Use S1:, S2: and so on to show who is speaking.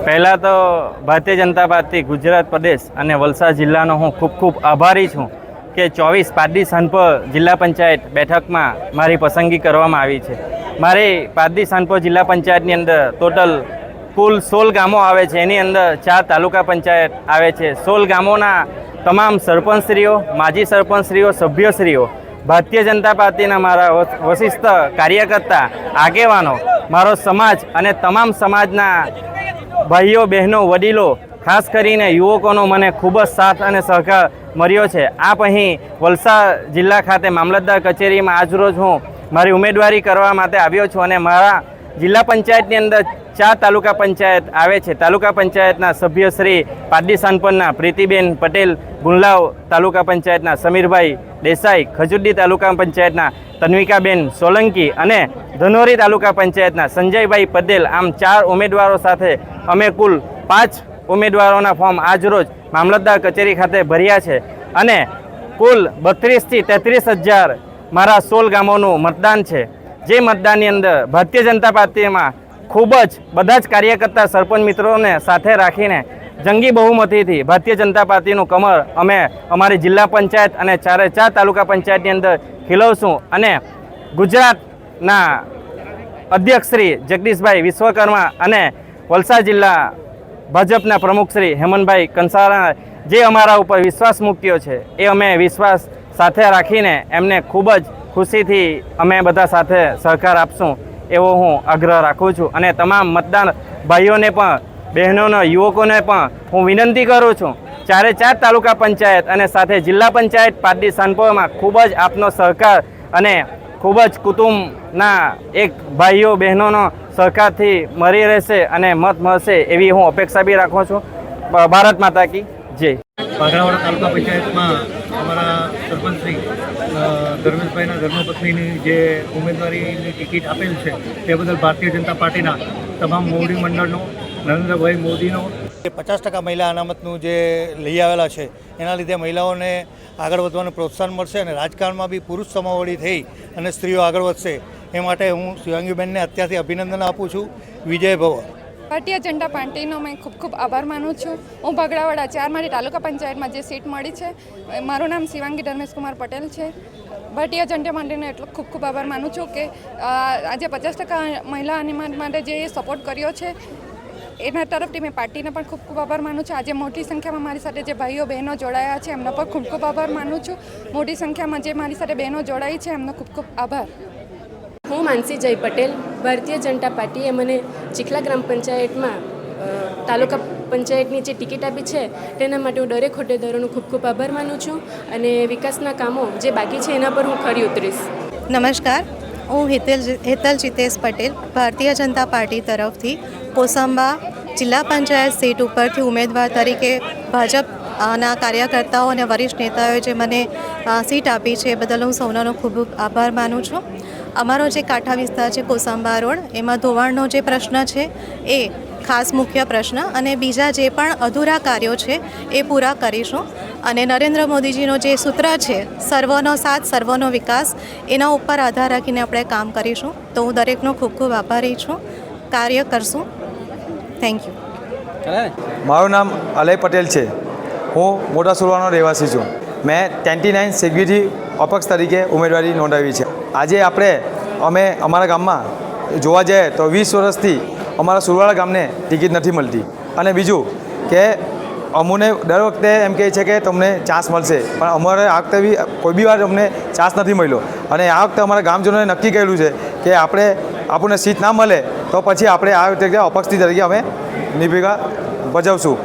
S1: પહેલાં તો ભારતીય જનતા પાર્ટી ગુજરાત પ્રદેશ અને વલસાડ જિલ્લાનો હું ખૂબ ખૂબ આભારી છું કે 24 પારડી સાનપર જિલ્લા પંચાયત બેઠકમાં મારી પસંદગી કરવામાં આવી છે। મારી પારડી સાનપર જિલ્લા પંચાયતની અંદર ટોટલ કુલ 16 ગામો આવે છે, એની અંદર 4 તાલુકા પંચાયત આવે છે। 16 ગામોના તમામ સરપંચશ્રીઓ, માજી સરપંચશ્રીઓ, સભ્યશ્રીઓ, ભારતીય જનતા પાર્ટીના મારા વરિષ્ઠ કાર્યકર્તા, આગેવાનો, મારો સમાજ અને તમામ સમાજના ભાઈઓ, બહેનો, વડીલો, ખાસ કરીને યુવકોનો મને ખૂબ જ સાથ અને સહકાર મળ્યો છે। આપ અહીં વલસાડ જિલ્લા ખાતે મામલતદાર કચેરીમાં આજરોજ હું મારી ઉમેદવારી કરવા માટે આવ્યો છું અને મારા જિલ્લા પંચાયતની અંદર 4 તાલુકા પંચાયત આવે છે। તાલુકા પંચાયતના સભ્ય શ્રી પારડી સાનપરના પ્રીતિબેન પટેલ, ગુંડલાવ તાલુકા પંચાયતના સમીરભાઈ દેસાઈ, ખજુરડી તાલુકા પંચાયતના તન્વિકાબેન સોલંકી અને ધનોરી તાલુકા પંચાયતના સંજયભાઈ પટેલ, આમ 4 ઉમેદવારો સાથે અમે કુલ 5 ઉમેદવારોના ફોર્મ આજરોજ મામલતદાર કચેરી ખાતે ભર્યા છે અને કુલ 32 થી 33 હજાર મારા 16 ગામોનું મતદાન છે। જે મતદાનની અંદર ભારતીય જનતા પાર્ટીમાં ખૂબ જ બધા જ કાર્યકર્તા, સરપંચ મિત્રોને સાથે રાખીને જંગી બહુમતીથી ભારતીય જનતા પાર્ટીનું કમળ અમે અમારી જિલ્લા પંચાયત અને 4 તાલુકા પંચાયતની અંદર ખીલવશું અને ગુજરાતના અધ્યક્ષ શ્રી જગદીશભાઈ વિશ્વકર્મા અને વલસાડ જિલ્લા ભાજપના પ્રમુખ શ્રી હેમંતભાઈ કંસારા જે અમારા ઉપર વિશ્વાસ મૂક્યો છે એ અમે વિશ્વાસ સાથે રાખીને એમને ખૂબ જ ખુશીથી અમે બધા સાથે સહકાર આપશું એવો હું આગ્રહ રાખું છું અને તમામ મતદાર ભાઈઓને પણ, બહેનોને, યુવકોને પણ હું વિનંતી કરું છું 4 તાલુકા પંચાયત અને સાથે જિલ્લા પંચાયત પારડી સાનપરમાં ખૂબ જ આપનો સહકાર અને ખૂબ જ કુટુંબના એક ભાઈઓ બહેનોનો સહકારથી મળી રહેશે અને મત મળશે એવી હું અપેક્ષા બી રાખું છું। ભારત માતા કી જય।
S2: બાગરાવાડા તાલુકા પંચાયતમાં અમારા સરપંચ શ્રી ધર્મેશભાઈના ધર્મપત્નીની જે ઉમેદવારીની ટિકિટ આપેલ છે તે બદલ ભારતીય જનતા પાર્ટીના તમામ મોવડી મંડળનો, નરેન્દ્રભાઈ મોદીનો 50% મહિલા અનામતનું જે લઈ આવેલા છે એના લીધે મહિલાઓને આગળ વધવાનું પ્રોત્સાહન મળશે અને રાજકારણમાં બી પુરુષ સમાવડી થઈ અને સ્ત્રીઓ આગળ વધશે એ માટે હું શિવાંગીબેનને અત્યારથી અભિનંદન આપું છું। વિજય ભવ।
S3: ભારતીય જનતા પાર્ટીનો મેં ખૂબ ખૂબ આભાર માનું છું। હું બગડાવાડા 4 મારી તાલુકા પંચાયતમાં જે સીટ મળી છે, મારું નામ શિવાંગી ધર્મેશકુમાર પટેલ છે। ભારતીય જનતા પાર્ટીનો એટલો ખૂબ ખૂબ આભાર માનું છું કે આજે 50% મહિલા અનામત માટે જે સપોર્ટ કર્યો છે એના તરફથી મેં પાર્ટીને પણ ખૂબ ખૂબ આભાર માનું છું। આજે મોટી સંખ્યામાં મારી સાથે જે ભાઈઓ બહેનો જોડાયા છે એમનો પણ ખૂબ ખૂબ આભાર માનું છું। મોટી સંખ્યામાં જે મારી સાથે બહેનો જોડાઈ છે એમનો ખૂબ ખૂબ આભાર।
S4: હું માનસી જય પટેલ, ભારતીય જનતા પાર્ટીએ મને ચીખલા ગ્રામ પંચાયતમાં તાલુકા પંચાયતની જે ટિકિટ આપી છે તેના માટે હું દરેક હોદ્દેદારોનો ખૂબ ખૂબ આભાર માનું છું અને વિકાસના કામો જે બાકી છે એના પર હું ખરી ઉતરીશ।
S5: નમસ્કાર, હું હેતલ જીતેશ પટેલ, ભારતીય જનતા પાર્ટી તરફથી કોસંબા જિલ્લા પંચાયત સીટ ઉપરથી ઉમેદવાર તરીકે ભાજપના કાર્યકર્તાઓ અને વરિષ્ઠ નેતાઓએ જે મને સીટ આપી છે એ બદલ હું સૌનો ખૂબ ખૂબ આભાર માનું છું। અમારો જે કાંઠા વિસ્તાર છે કોસંબા રોડ, એમાં ધોવાણનો જે પ્રશ્ન છે એ ખાસ મુખ્ય પ્રશ્ન અને બીજા જે પણ અધૂરા કાર્યો છે એ પૂરા કરીશું અને નરેન્દ્ર મોદીજીનો જે સૂત્ર છે સર્વનો સાથ, સર્વનો વિકાસ, એના ઉપર આધાર રાખીને આપણે કામ કરીશું। તો હું દરેકનો ખૂબ ખૂબ આભારી છું, કાર્ય કરશું। Thank you.
S6: મારું નામ અલય પટેલ છે, હું મોટા સુરવાનો રહેવાસી છું। મેં 29 સેગવીથી અપક્ષ તરીકે ઉમેદવારી નોંધાવી છે। આજે અમે અમારા ગામમાં જોવા જઈએ તો 20 વર્ષથી અમારા સુરવાડા ગામને ટિકિટ નથી મળતી અને બીજું કે અમને દર વખતે એમ કહે છે કે તમને ચાન્સ મળશે, પણ અમારે આ વખતે બી કોઈ બી વાર અમને ચાન્સ નથી મળ્યો અને આ વખતે અમારા ગામજનોએ નક્કી કર્યું છે કે આપણને સીટ ના મળે તો પછી આપણે આ વખતે અપક્ષ તરીકે અમે ભૂમિકા ભજવશું।